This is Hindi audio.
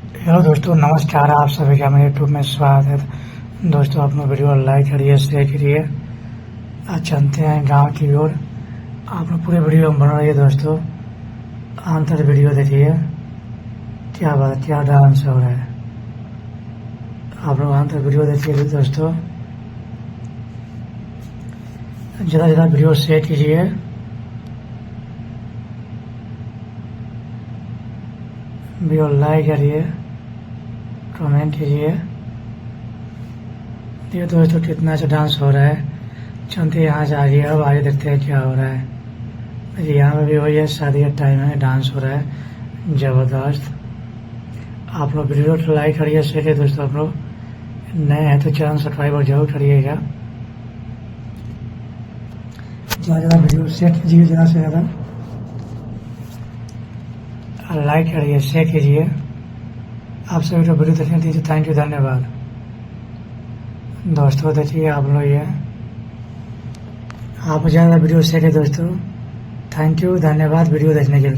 हेलो दोस्तों, नमस्कार। आप सभी का मेरे यूट्यूब में स्वागत है। दोस्तों, आप लोग वीडियो लाइक करिए, शेयर करिए। आज चलते हैं गांव की ओर। आप लोग पूरे वीडियो में बन रही है दोस्तों। अंत तक वीडियो देखिए। क्या बात, क्या डांस हो रहा है। आप लोग अंत तक वीडियो देखिए दोस्तों। ज़्यादा से ज़्यादा वीडियो शेयर कीजिए। वीडियो लाइक करिए, कमेंट कीजिए। ये दोस्तों कितना अच्छा डांस हो रहा है। चलते यहाँ से आगे, अब आगे देखते हैं क्या हो रहा है। यहाँ पे भी वही है, शादी का टाइम है, डांस हो रहा है जबरदस्त। आप लोग वीडियो को लाइक करिए, शेयर करिए दोस्तों। आप लोग नए हैं तो चैनल सब्सक्राइब जरूर करिएगा। ज़्यादा ज़्यादा वीडियो शेयर कीजिए, ज़्यादा से ज़्यादा लाइक करिए, शेयर कीजिए। आप सभी को वीडियो देखने दीजिए। थैंक यू, धन्यवाद दोस्तों। देखिए आप लोग ये आप ज़्यादा वीडियो शेयर करिए दोस्तों। थैंक यू, धन्यवाद वीडियो देखने के लिए।